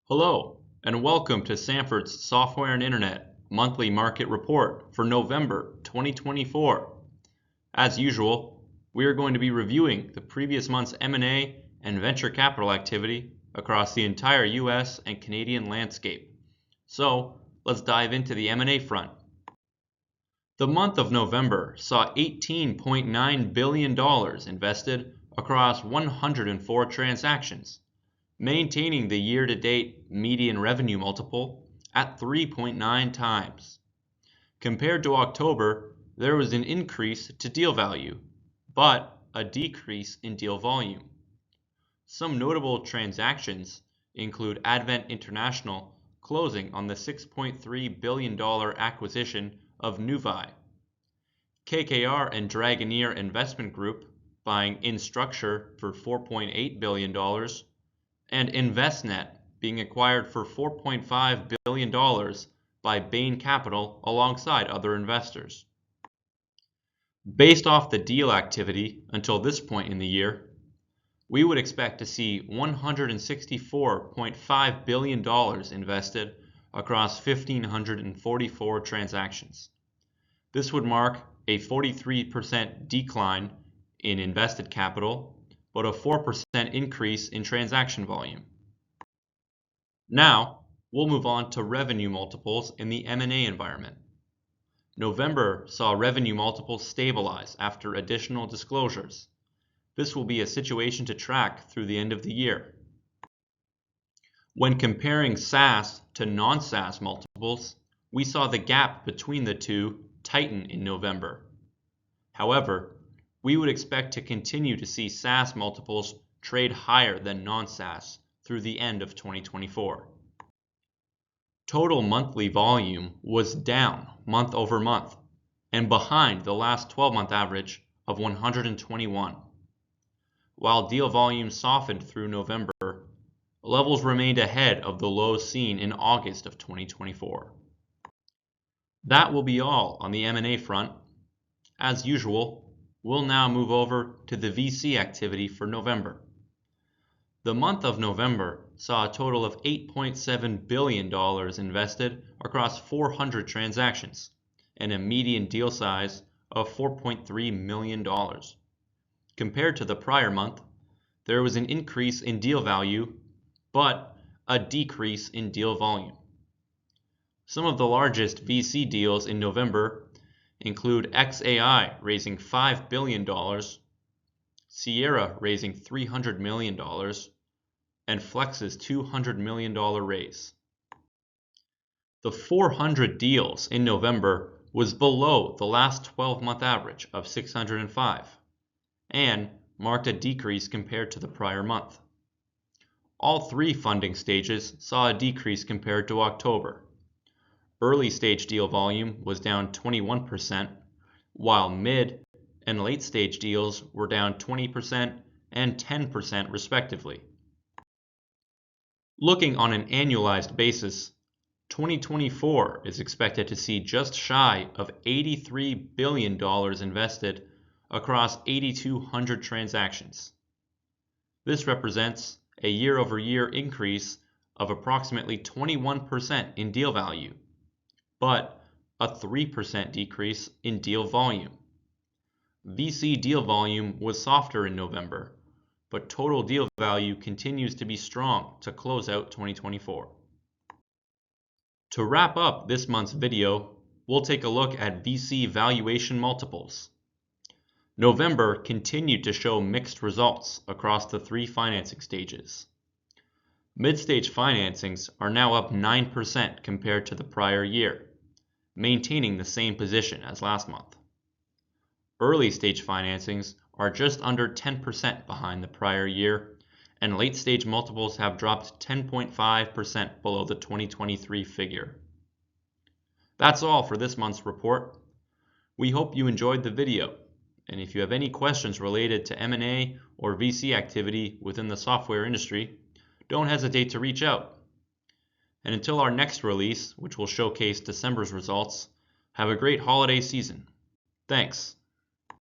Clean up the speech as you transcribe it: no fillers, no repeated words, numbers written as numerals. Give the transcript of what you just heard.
Hello, and welcome to Sanford's Software and Internet Monthly Market Report for November 2024. As usual, we are going to be reviewing the previous month's M&A and venture capital activity across the entire US and Canadian landscape. So, let's dive into the M&A front. The month of November saw $18.9 billion invested across 104 transactions, maintaining the year-to-date median revenue multiple at 3.9 times. Compared to October, there was an increase to deal value, but a decrease in deal volume. Some notable transactions include Advent International closing on the $6.3 billion acquisition of Nuvei, KKR and Dragoneer Investment Group buying Instructure for $4.8 billion, and InvestNet being acquired for $4.5 billion by Bain Capital alongside other investors. Based off the deal activity until this point in the year, we would expect to see $164.5 billion invested across 1,544 transactions. This would mark a 43% decline in invested capital, but a 4% increase in transaction volume. Now, we'll move on to revenue multiples in the M&A environment. November saw revenue multiples stabilize after additional disclosures. This will be a situation to track through the end of the year. When comparing SaaS to non-SaaS multiples, we saw the gap between the two tighten in November. However, we would expect to continue to see SaaS multiples trade higher than non-SaaS through the end of 2024. Total monthly volume was down month over month and behind the last 12-month average of 121. While deal volume softened through November, levels remained ahead of the lows seen in August of 2024. That will be all on the M&A front. As usual, we'll now move over to the VC activity for November. The month of November saw a total of $8.7 billion invested across 400 transactions and a median deal size of $4.3 million. Compared to the prior month, there was an increase in deal value, but a decrease in deal volume. Some of the largest VC deals in November include XAI raising $5 billion, Sierra raising $300 million, and Flex's $200 million raise. The 400 deals in November was below the last 12-month average of 605 and marked a decrease compared to the prior month. All three funding stages saw a decrease compared to October. Early stage deal volume was down 21%, while mid and late stage deals were down 20% and 10% respectively. Looking on an annualized basis, 2024 is expected to see just shy of $83 billion invested across 8,200 transactions. This represents a year-over-year increase of approximately 21% in deal value, but a 3% decrease in deal volume. VC deal volume was softer in November, but total deal value continues to be strong to close out 2024. To wrap up this month's video, we'll take a look at VC valuation multiples. November continued to show mixed results across the three financing stages. Mid-stage financings are now up 9% compared to the prior year, maintaining the same position as last month. Early-stage financings are just under 10% behind the prior year, and late-stage multiples have dropped 10.5% below the 2023 figure. That's all for this month's report. We hope you enjoyed the video, and if you have any questions related to M&A or VC activity within the software industry, don't hesitate to reach out. And until our next release, which will showcase December's results, have a great holiday season. Thanks.